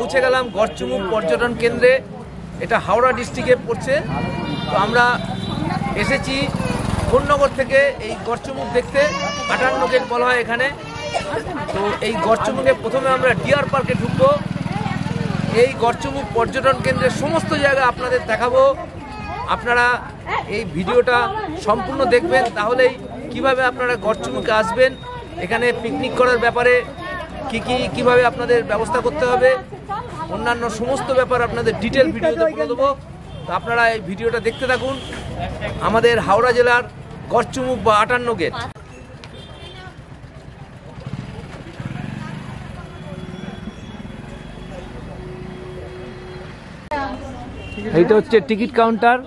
পৌঁছে গেলাম গড়চুমুক পর্যটন কেন্দ্রে। এটা হাওড়া ডিস্ট্রিক্টে পড়ছে। তো আমরা এসেছি কোন্নগর থেকে এই গড়চুমুক দেখতে। 58 গেট বলা হয় এখানে। তো এই গড়চুমুকে প্রথমে আমরা ডিয়ার পার্কে ঢুকবো। এই গড়চুমুক পর্যটন কেন্দ্রের সমস্ত জায়গা আপনাদের দেখাবো। আপনারা এই ভিডিওটা সম্পূর্ণ দেখবেন, তাহলেই কিভাবে আপনারা গড়চুমুকে আসবেন, এখানে পিকনিক করার ব্যাপারে কিভাবে আপনাদের ব্যবস্থা করতে হবে, অন্যান্য সমস্ত ব্যাপার আপনাদের ডিটেল ভিডিওতে বলে দেবো। তো আপনারা এই ভিডিওটা দেখতে থাকুন। আমাদের হাওড়া জেলার গড়চুমুক বা 58 গেট। এইটা হচ্ছে টিকিট কাউন্টার।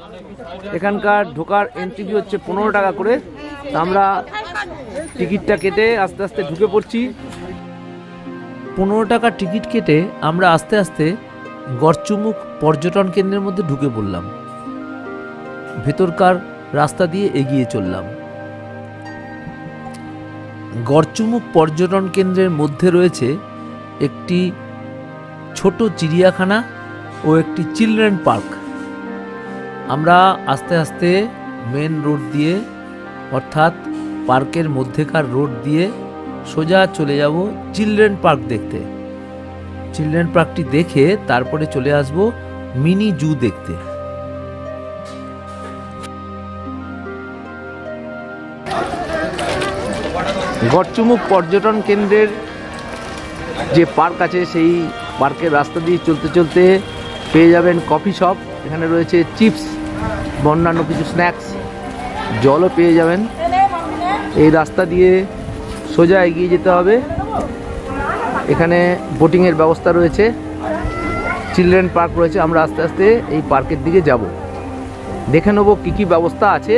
এখানকার ঢোকার এন্ট্রি ফি হচ্ছে 15 টাকা করে। তো আমরা টিকিটটা কেটে আস্তে আস্তে ঢুকে পড়ছি। 15 টাকা টিকিট কেটে আমরা আস্তে আস্তে গড়চুমুক পর্যটন কেন্দ্রের মধ্যে ঢুকে পড়লাম। ভেতরকার রাস্তা দিয়ে এগিয়ে চললাম। গড়চুমুক পর্যটন কেন্দ্রের মধ্যে রয়েছে একটি ছোট চিড়িয়াখানা ও একটি চিলড্রেন পার্ক। আমরা আস্তে আস্তে মেন রোড দিয়ে, অর্থাৎ পার্কের মধ্যেকার রোড দিয়ে সোজা চলে যাব চিলড্রেন পার্ক দেখতে। চিলড্রেন পার্কটি দেখে তারপরে চলে আসব মিনি জু দেখতে। গড়চুমুক পর্যটন কেন্দ্রের যে পার্ক আছে, সেই পার্কের রাস্তা দিয়ে চলতে চলতে পেয়ে যাবেন কফি শপ। এখানে রয়েছে চিপস, অন্যান্য কিছু স্ন্যাক্স, জলও পেয়ে যাবেন। এই রাস্তা দিয়ে সোজা এগিয়ে যেতে হবে। এখানে বোটিংয়ের ব্যবস্থা রয়েছে, চিলড্রেন পার্ক রয়েছে। আমরা আস্তে আস্তে এই পার্কের দিকে যাব, দেখে নেবো কী কী ব্যবস্থা আছে।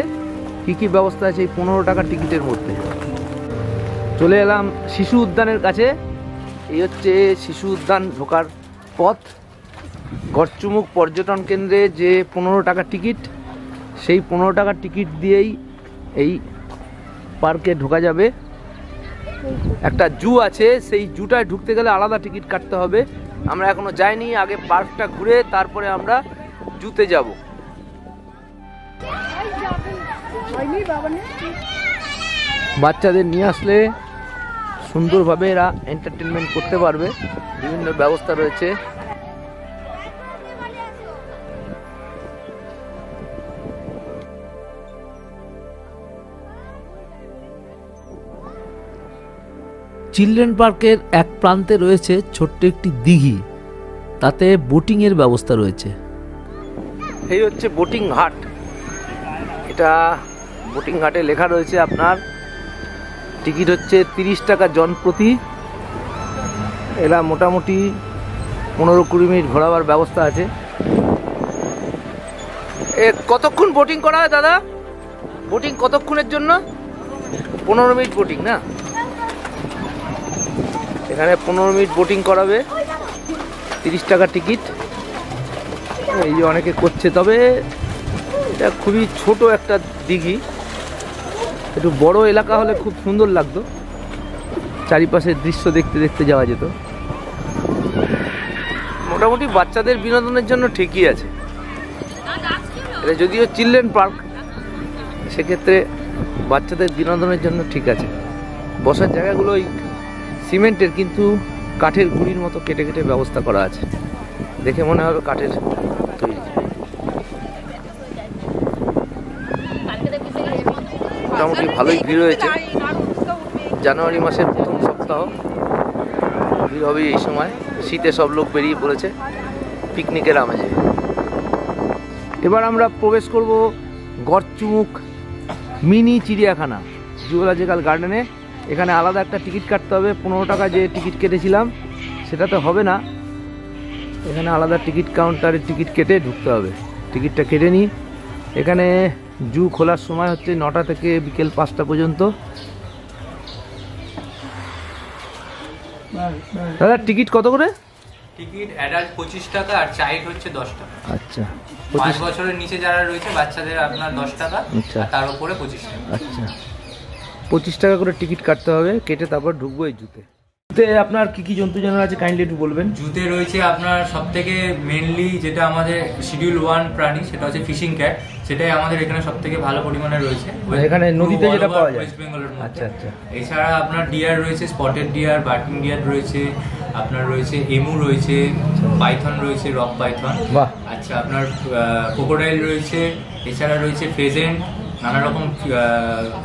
এই 15 টাকা টিকিটের মধ্যে। চলে এলাম শিশু উদ্যানের কাছে। এই হচ্ছে শিশু উদ্যান ঢোকার পথ। গড়চুমুক পর্যটন কেন্দ্রে যে 15 টাকা টিকিট, সেই 15 টাকা টিকিট দিয়েই এই পার্কে ঢোকা যাবে। একটা জু আছে, সেই জুটায় ঢুকতে গেলে আলাদা টিকিট কাটতে হবে। আমরা এখনো যাইনি, আগে পার্কটা ঘুরে তারপরে আমরা জুতে যাব। বাচ্চাদের নিয়ে আসলে সুন্দরভাবে এরা এন্টারটেনমেন্ট করতে পারবে, বিভিন্ন ব্যবস্থা রয়েছে। চিলড্রেন পার্কের এক প্রান্তে রয়েছে ছোট্ট একটি দিঘি, তাতে বোটিংয়ের ব্যবস্থা রয়েছে। এই হচ্ছে বোটিং ঘাট। এটা বোটিং ঘাটে লেখা রয়েছে আপনার টিকিট হচ্ছে 30 টাকা জন প্রতি। এরা মোটামুটি 15-20 মিনিট ঘোরাবার ব্যবস্থা আছে। কতক্ষণ বোটিং করা হয় দাদা? বোটিং কতক্ষণের জন্য? 15 মিনিট বোটিং না? এখানে 15 মিনিট বোটিং করাবে, 30 টাকা টিকিট। এই যে অনেকে করছে, তবে এটা খুবই ছোট একটা দিঘি। একটু বড় এলাকা হলে খুব সুন্দর লাগতো, চারিপাশের দৃশ্য দেখতে দেখতে যাওয়া যেত। মোটামুটি বাচ্চাদের বিনোদনের জন্য ঠিকই আছে। এটা যদিও চিলড্রেন পার্ক, সেক্ষেত্রে বাচ্চাদের বিনোদনের জন্য ঠিক আছে। বসার জায়গাগুলো ওই সিমেন্টের, কিন্তু কাঠের গুঁড়ির মতো কেটে কেটে ব্যবস্থা করা আছে, দেখে মনে হবে কাঠের তৈরি। মোটামুটি ভালোই ভিড় হয়েছে। জানুয়ারি মাসের প্রথম সপ্তাহ, ভিড় হবে এই সময়। শীতে সব লোক বেরিয়ে পড়েছে পিকনিকের আমেজে। এবার আমরা প্রবেশ করব গড়চুমুক মিনি চিড়িয়াখানা, জুওলজিক্যাল গার্ডেনে। এখানে আলাদা একটা টিকিট কাটতে হবে। 15 টাকা যে টিকিট কেটেছিলাম সেটা তো হবে না, এখানে আলাদা টিকিট কাউন্টারে টিকিট কেটে ঢুকতে হবে। টিকিটটা কেটে নিই। এখানে জু খোলার সময় হচ্ছে 9টা থেকে বিকেল 5টা পর্যন্ত। দাদা টিকিট কত করে? টিকিট অ্যাডাল্ট 25 টাকা আর চাইল্ড হচ্ছে 10 টাকা। আচ্ছা, 5 বছরের নিচে যারা রয়েছে বাচ্চাদের আপনার 10 টাকা, আচ্ছা, তার উপরে 25 টাকা। আচ্ছা, 25 টাকা করে টিকিট কাটতে হবে, কেটে তারপর ঢুকবো এই জুতে। আপনার কি কি জন্তু জানোয়ার আছে কাইন্ডলি একটু বলবেন। জুতে রয়েছে আপনার সব থেকে মেনলি যেটা আমাদের শিডিউল 1 প্রাণী, সেটা হচ্ছে ফিশিং ক্যাট। সেটাই আমাদের এখানে সব থেকে ভালো পরিমাণে রয়েছে, এখানে নদীতে যেটা পাওয়া যায় ওয়েস্ট বেঙ্গলের মধ্যে। আচ্ছা আচ্ছা। এছাড়া আপনার ডিয়ার রয়েছে, স্পটেড ডিয়ার, বার্কিং ডিয়ার রয়েছে, আপনার রয়েছে এমু রয়েছে, পাইথন রয়েছে, রক পাইথন। বাহ। আচ্ছা, আপনার ক্রোকোডাইল রয়েছে, এছাড়া রয়েছে ফেজেন্ট, নানা রকম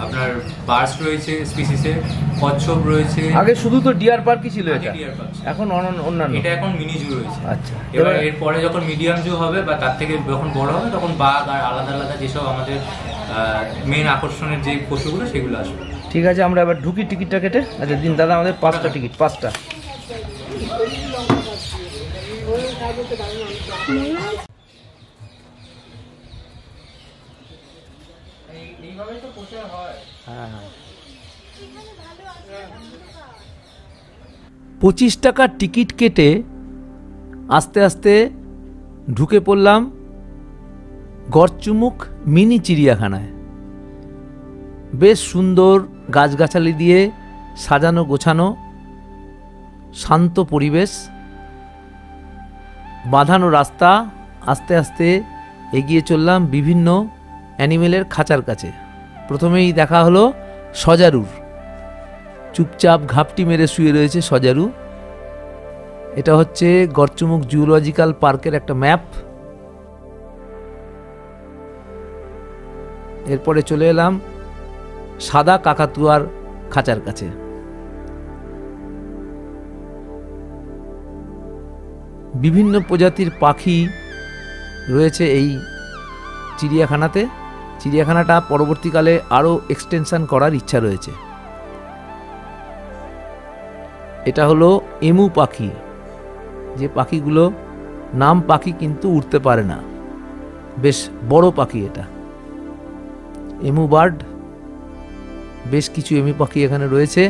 আপনার বার্ডস রয়েছে স্পিসিসের, কচ্ছপ রয়েছে। আগে শুধু তো ডিয়ার পার্কই ছিল এটা, ডিয়ার পার্ক, এখন অন্যান্য, এটা এখন মিনি জু রয়েছে। আচ্ছা, এবার এরপরে যখন মিডিয়াম জু হবে বা তার থেকে যখন বড় হবে তখন বাঘ আর আলাদা আলাদা যেসব আমাদের মেন আকর্ষণের যে পশুগুলো সেগুলো আসবে। ঠিক আছে, আমরা এবার ঢুকি টিকিটটা কেটে। আচ্ছা দিন দাদা, আমাদের 5টা টিকিট, 5টা। হ্যাঁ, 25 টাকার টিকিট কেটে আস্তে আস্তে ঢুকে পড়লাম গড়চুমুক মিনি চিড়িয়াখানায়। বেশ সুন্দর গাছগাছালি দিয়ে সাজানো গোছানো, শান্ত পরিবেশ, বাঁধানো রাস্তা। আস্তে আস্তে এগিয়ে চললাম বিভিন্ন অ্যানিমেলের খাঁচার কাছে। প্রথমেই দেখা হলো সজারুর। চুপচাপ ঘাপটি মেরে শুয়ে রয়েছে সজারু। এটা হচ্ছে গড়চুমুক জুলজিক্যাল পার্কের একটা ম্যাপ। এরপরে চলে এলাম সাদা কাকাতুয়ার খাঁচার কাছে। বিভিন্ন প্রজাতির পাখি রয়েছে এই চিড়িয়াখানাতে। চিড়িয়াখানাটা পরবর্তীকালে আরও এক্সটেনশন করার ইচ্ছা রয়েছে। এটা হলো এমু পাখি, যে পাখিগুলো নাম পাখি কিন্তু উড়তে পারে না, বেশ বড় পাখি এটা, এমু বার্ড। বেশ কিছু এমু পাখি এখানে রয়েছে।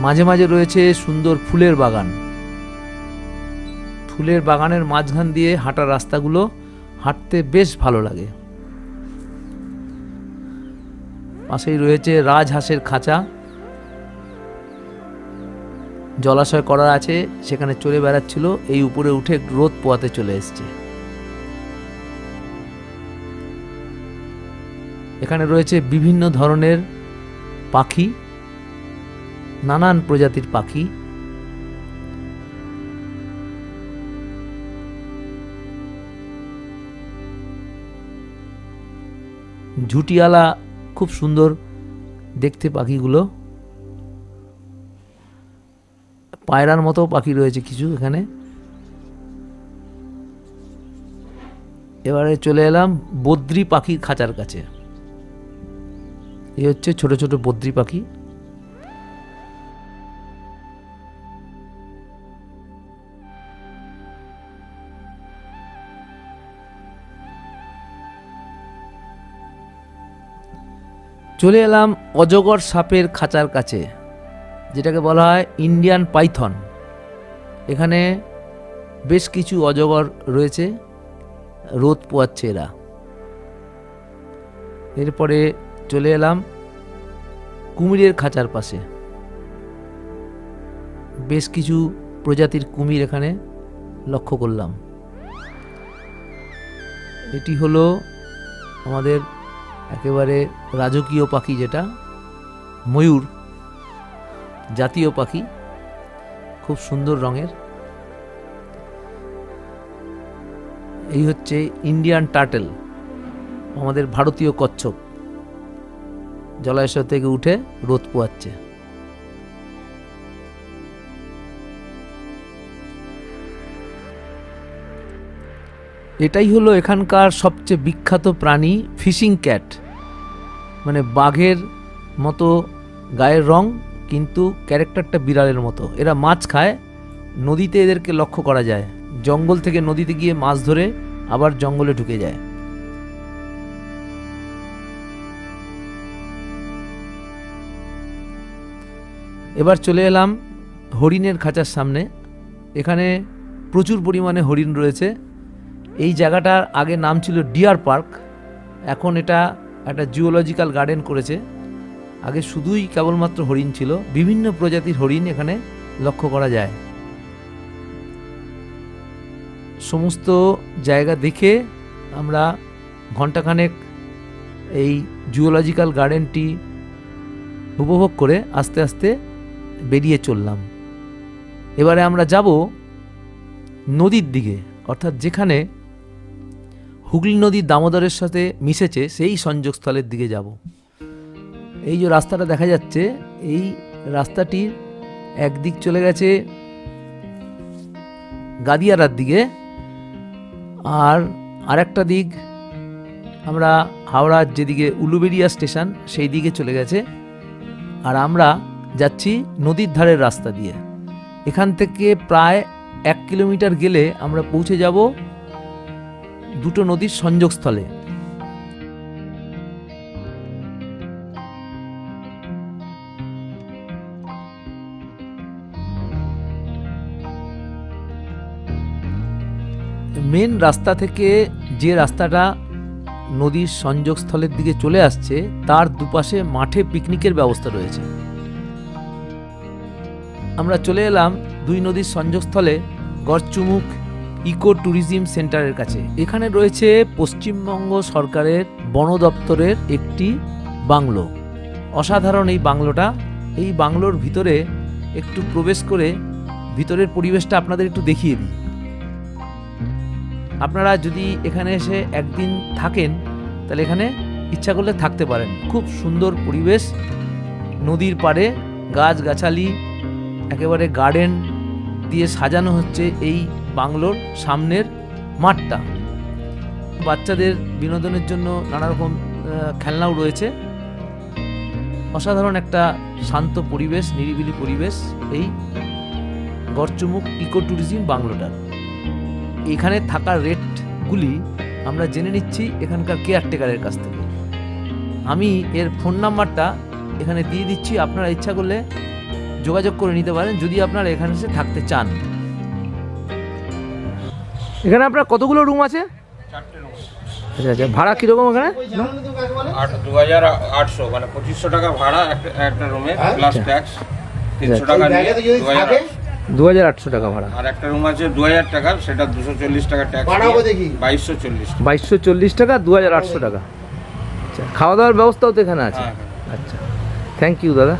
মাঝে মাঝে রয়েছে সুন্দর ফুলের বাগান। ফুলের বাগানের মাঝখান দিয়ে হাঁটা রাস্তাগুলো হাঁটতে বেশ ভালো লাগে। পাশেই রয়েছে রাজহাঁসের খাঁচা, জলাশয় করা আছে, সেখানে চড়ে বেড়াচ্ছিল। এই উপরে উঠে রোদ পোয়াতে চলে এসছে। এখানে রয়েছে বিভিন্ন ধরনের পাখি, নানান প্রজাতির পাখি। ঝুটিয়ালা, খুব সুন্দর দেখতে পাখিগুলো। পায়রার মতো পাখি রয়েছে কিছু এখানে। এবারে চলে এলাম বদ্রি পাখির খাঁচার কাছে। এই হচ্ছে ছোট ছোট বদ্রি পাখি। চলে এলাম অজগর সাপের খাঁচার কাছে, যেটাকে বলা হয় ইন্ডিয়ান পাইথন। এখানে বেশ কিছু অজগর রয়েছে, রোদ পোয়াচ্ছে এরা। এরপরে চলে এলাম কুমিরের খাঁচার পাশে। বেশ কিছু প্রজাতির কুমির এখানে লক্ষ্য করলাম। এটি হলো আমাদের একেবারে রাজকীয় পাখি, যেটা ময়ূর, জাতীয় পাখি, খুব সুন্দর রঙের। এই হচ্ছে ইন্ডিয়ান টার্টেল, আমাদের ভারতীয় কচ্ছপ, জলাশয় থেকে উঠে রোদ পোয়াচ্ছে। এটাই হলো এখানকার সবচেয়ে বিখ্যাত প্রাণী, ফিশিং ক্যাট। মানে বাঘের মতো গায়ের রং, কিন্তু ক্যারেক্টারটা বিড়ালের মতো। এরা মাছ খায়, নদীতে এদেরকে লক্ষ্য করা যায়। জঙ্গল থেকে নদীতে গিয়ে মাছ ধরে আবার জঙ্গলে ঢুকে যায়। এবার চলে এলাম হরিণের খাঁচার সামনে। এখানে প্রচুর পরিমাণে হরিণ রয়েছে। এই জায়গাটার আগে নাম ছিল ডিয়ার পার্ক, এখন এটা একটা জুওলজিক্যাল গার্ডেন করেছে। আগে শুধুই কেবলমাত্র হরিণ ছিল, বিভিন্ন প্রজাতির হরিণ এখানে লক্ষ্য করা যায়। সমস্ত জায়গা দেখে আমরা ঘন্টাখানেক এই জুওলজিক্যাল গার্ডেনটি উপভোগ করে আস্তে আস্তে বেরিয়ে চললাম। এবারে আমরা যাব নদীর দিকে, অর্থাৎ যেখানে হুগলি নদী দামোদরের সাথে মিশেছে সেই সংযোগস্থলের দিকে যাব। এই যে রাস্তাটা দেখা যাচ্ছে, এই রাস্তাটির একদিক চলে গেছে গাদিয়ারার দিকে, আর আরেকটা দিক আমরা হাওড়ার যেদিকে উলুবেড়িয়া স্টেশন সেই দিকে চলে গেছে। আর আমরা যাচ্ছি নদীর ধারের রাস্তা দিয়ে। এখান থেকে প্রায় 1 কিলোমিটার গেলে আমরা পৌঁছে যাব দুটো নদীর সংযোগস্থলে। মেন রাস্তা থেকে যে রাস্তাটা নদীর সংযোগস্থলের দিকে চলে আসছে, তার দুপাশে মাঠে পিকনিকের ব্যবস্থা রয়েছে। আমরা চলে এলাম দুই নদীর সংযোগস্থলে গড়চুমুক ইকো ট্যুরিজম সেন্টারের কাছে। এখানে রয়েছে পশ্চিমবঙ্গ সরকারের বন দপ্তরের একটি বাংলো। অসাধারণ এই বাংলোটা। এই বাংলোর ভিতরে একটু প্রবেশ করে ভিতরের পরিবেশটা আপনাদের একটু দেখিয়ে দিই। আপনারা যদি এখানে এসে একদিন থাকেন তাহলে এখানে ইচ্ছা করলে থাকতে পারেন। খুব সুন্দর পরিবেশ, নদীর পাড়ে গাছগাছালি, একেবারে গার্ডেন দিয়ে সাজানো হচ্ছে এই বাংলোর সামনের মাঠটা। বাচ্চাদের বিনোদনের জন্য নানা রকম খেলনাও রয়েছে। অসাধারণ একটা শান্ত পরিবেশ, নিরিবিলি পরিবেশ এই গড়চুমুক ইকো ট্যুরিজম বাংলোটার। এখানে থাকার রেটগুলি আমরা জেনে নিচ্ছি এখানকার কেয়ারটেকারের কাছ থেকে। আমি এর ফোন নাম্বারটা এখানে দিয়ে দিচ্ছি, আপনারা ইচ্ছা করলে যোগাযোগ করে নিতে পারেন যদি আপনারা এখানে এসে থাকতে চান। এখানে আপনার কতগুলো রুম আছে? 4টে রুম। আচ্ছা আচ্ছা, ভাড়া কীরকম এখানে? 2800, মানে 2500 টাকা ভাড়া একটা রুমে, প্লাস ট্যাক্স 300 টাকা নিয়ে 2800 টাকা ভাড়া। আর একটা রুম আছে 2000 টাকা, সেটা 240 টাকা ট্যাক্স, 2240 টাকা, 2800 টাকা। আচ্ছা, খাওয়া দাওয়ার ব্যবস্থাও তো এখানে আছে? হ্যাঁ। আচ্ছা, থ্যাংক ইউ দাদা।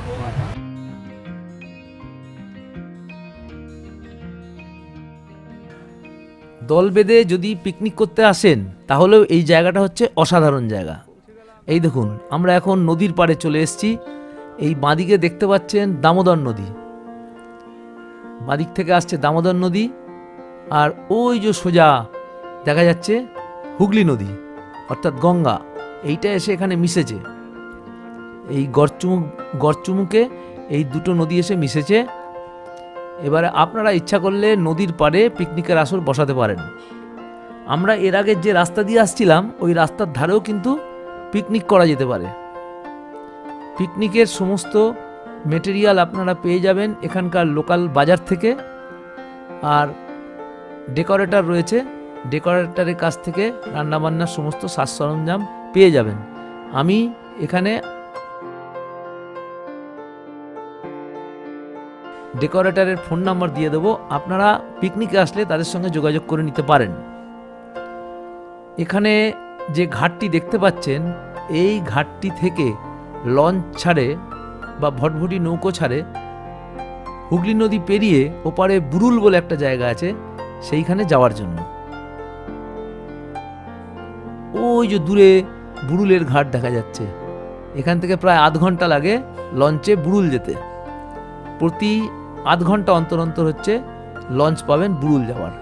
দল বেঁধে যদি পিকনিক করতে আসেন তাহলেও এই জায়গাটা হচ্ছে অসাধারণ জায়গা। এই দেখুন, আমরা এখন নদীর পাড়ে চলে এসেছি। এই বাঁদিকে দেখতে পাচ্ছেন দামোদর নদী, বাঁদিক থেকে আসছে দামোদর নদী, আর ওই যে সোজা দেখা যাচ্ছে হুগলি নদী অর্থাৎ গঙ্গা। এইটা এসে এখানে মিশেছে। এই গড়চুমুকে এই দুটো নদী এসে মিশেছে। এবারে আপনারা ইচ্ছা করলে নদীর পাড়ে পিকনিকের আসর বসাতে পারেন। আমরা এর আগে যে রাস্তা দিয়ে আসছিলাম ওই রাস্তার ধারেও কিন্তু পিকনিক করা যেতে পারে। পিকনিকের সমস্ত মেটেরিয়াল আপনারা পেয়ে যাবেন এখানকার লোকাল বাজার থেকে। আর ডেকোরেটর রয়েছে, ডেকোরেটরের কাছ থেকে রান্নাবান্নার সমস্ত সাজ সরঞ্জাম পেয়ে যাবেন। আমি এখানে ডেকোরেটরের ফোন নাম্বার দিয়ে দেবো, আপনারা পিকনিকে আসলে তাদের সঙ্গে যোগাযোগ করে নিতে পারেন। এখানে যে ঘাটটি দেখতে পাচ্ছেন, এই ঘাটটি থেকে লঞ্চ ছাড়ে বা ভটভটি নৌকো ছাড়ে হুগলি নদী পেরিয়ে ওপারে বুরুল বলে একটা জায়গা আছে, সেইখানে যাওয়ার জন্য। ওই যে দূরে বুরুলের ঘাট দেখা যাচ্ছে, এখান থেকে প্রায় আধ ঘন্টা লাগে লঞ্চে বুরুল যেতে। প্রতি আধ ঘন্টা অন্তর অন্তর হচ্ছে লঞ্চ পাবেন বুরুল যাওয়ার।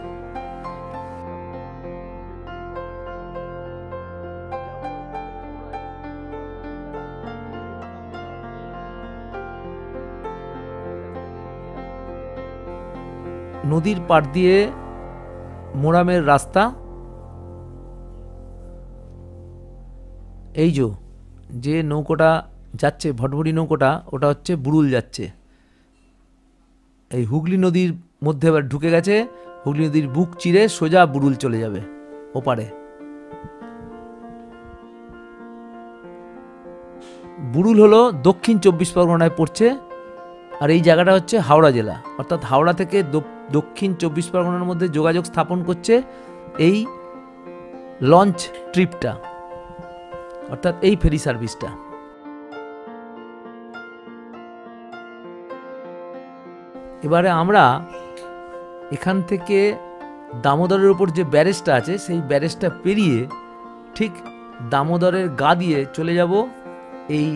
নদীর পাড় দিয়ে মোরামের রাস্তা, এই যে নৌকোটা যাচ্ছে, ভটভটি নৌকোটা, ওটা হচ্ছে বুড়ুল যাচ্ছে। এই হুগলি নদীর মধ্যে এবার ঢুকে গেছে, হুগলি নদীর বুক চিরে সোজা বুড়ুল চলে যাবে ওপারে। বুড়ুল হলো দক্ষিণ 24 পরগনায় পড়ছে, আর এই জায়গাটা হচ্ছে হাওড়া জেলা, অর্থাৎ হাওড়া থেকে দক্ষিণ 24 পরগনার মধ্যে যোগাযোগ স্থাপন করছে এই লঞ্চ ট্রিপটা, অর্থাৎ এই ফেরি সার্ভিসটা। এবারে আমরা এখান থেকে দামোদরের উপর যে ব্যারেজটা আছে সেই ব্যারেজটা পেরিয়ে ঠিক দামোদরের গা দিয়ে চলে যাব এই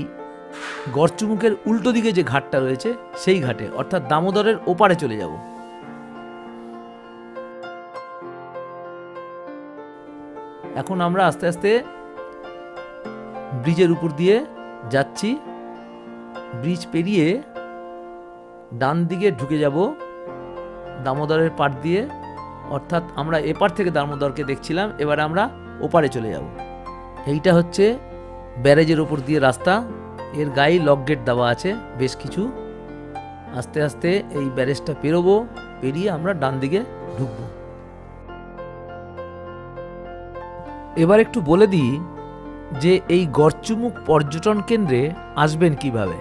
গড়চুমুকের উল্টো দিকে যে ঘাটটা রয়েছে সেই ঘাটে, অর্থাৎ দামোদরের ওপারে চলে যাব। এখন আমরা আস্তে আস্তে ব্রিজের উপর দিয়ে যাচ্ছি। ব্রিজ পেরিয়ে ডান দিকে ঢুকে যাব দামোদরের পাড় দিয়ে, অর্থাৎ আমরা এপার থেকে দামোদরকে দেখছিলাম, এবারে আমরা ওপারে চলে যাব। এইটা হচ্ছে ব্যারেজের ওপর দিয়ে রাস্তা, এর গায়ে লক গেট দেওয়া আছে বেশ কিছু। আস্তে আস্তে এই ব্যারেজটা পেরোবো, পেরিয়ে আমরা ডান দিকে ঢুকব। এবার একটু বলে দিই যে এই গড়চুমুক পর্যটন কেন্দ্রে আসবেন কিভাবে।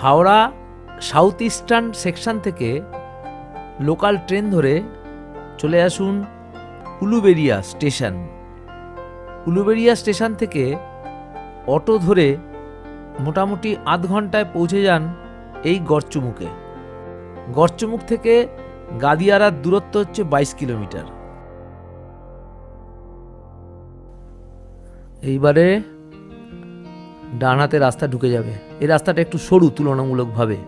হাওড়া সাউথ ইস্টার্ন সেকশন থেকে লোকাল ট্রেন ধরে চলে আসুন উলুবেড়িয়া স্টেশন। উলুবেড়িয়া স্টেশন থেকে অটো ধরে মোটামুটি আধ ঘন্টায় পৌঁছে যান এই গড়চুমুকে। গড়চুমুক থেকে গাদিয়ারার দূরত্ব হচ্ছে 22 কিলোমিটার। এইবারে ডান হাতে রাস্তা ঢুকে যাবে। এই রাস্তাটা একটু সরু তুলনামূলকভাবে।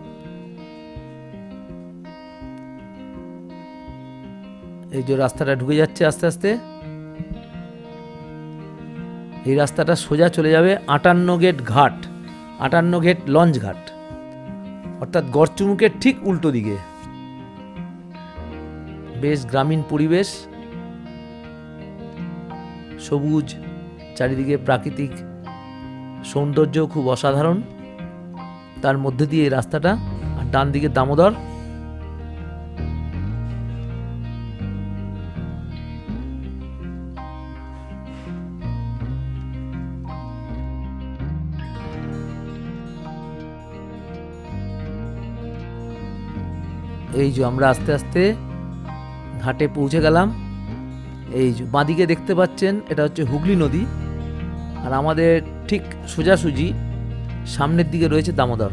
এই যে রাস্তাটা ঢুকে যাচ্ছে আস্তে আস্তে, এই রাস্তাটা সোজা চলে যাবে 58 গেট ঘাট, 58 গেট লঞ্চ ঘাট, অর্থাৎ গড়চুমুকের ঠিক উল্টো দিকে। বেশ গ্রামীণ পরিবেশ, সবুজ, চারিদিকে প্রাকৃতিক সৌন্দর্য খুব অসাধারণ। তার মধ্যে দিয়ে এই রাস্তাটা, আর ডান দিকে দামোদর। এই যে আমরা আস্তে আস্তে ঘাটে পৌঁছে গেলাম। এই যে বাঁদিকে দেখতে পাচ্ছেন এটা হচ্ছে হুগলি নদী, আর আমাদের ঠিক সোজাসুজি সামনের দিকে রয়েছে দামোদর।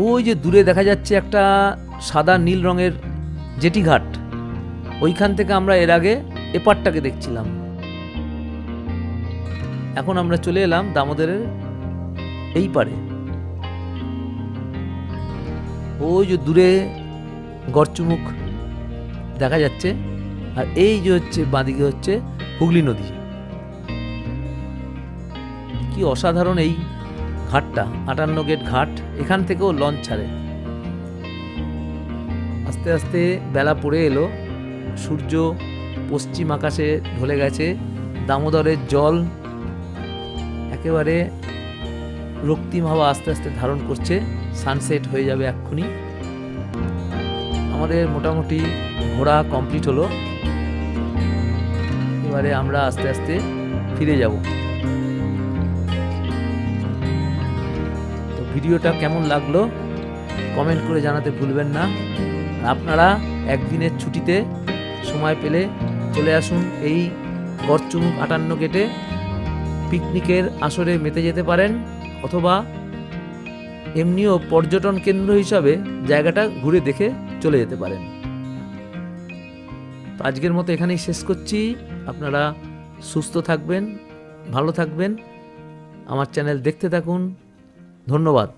ওই যে দূরে দেখা যাচ্ছে একটা সাদা নীল রঙের জেটি ঘাট, ওইখান থেকে আমরা এর আগে এপারটাকে দেখছিলাম। এখন আমরা চলে এলাম দামোদরের এই পারে। ওই যে দূরে গড়চুমুক দেখা যাচ্ছে, আর এই যে হচ্ছে বাঁদিকে হচ্ছে হুগলি নদী। কি অসাধারণ এই ঘাটটা, 58 গেট ঘাট। এখান থেকেও লঞ্চ ছাড়ে। আস্তে আস্তে বেলা পড়ে এলো, সূর্য পশ্চিম আকাশে ঢলে গেছে, দামোদরের জল একেবারে রক্তিম হাওয়া আস্তে আস্তে ধারণ করছে। সানসেট হয়ে যাবে এক্ষুনি। আমাদের মোটামুটি ঘোরা কমপ্লিট হলো। এবারে আমরা আস্তে আস্তে ফিরে যাব। তো ভিডিওটা কেমন লাগলো কমেন্ট করে জানাতে ভুলবেন না। আপনারা একদিনের ছুটিতে সময় পেলে চলে আসুন এই গড়চুমুক 58 গেটে। পিকনিকের আসরে মেতে যেতে পারেন, অথবা এমনিও পর্যটন কেন্দ্র হিসাবে জায়গাটা ঘুরে দেখে চলে যেতে পারেন। তো আজকের মতো এখানেই শেষ করছি। আপনারা সুস্থ থাকবেন, ভালো থাকবেন, আমার চ্যানেল দেখতে থাকুন। ধন্যবাদ।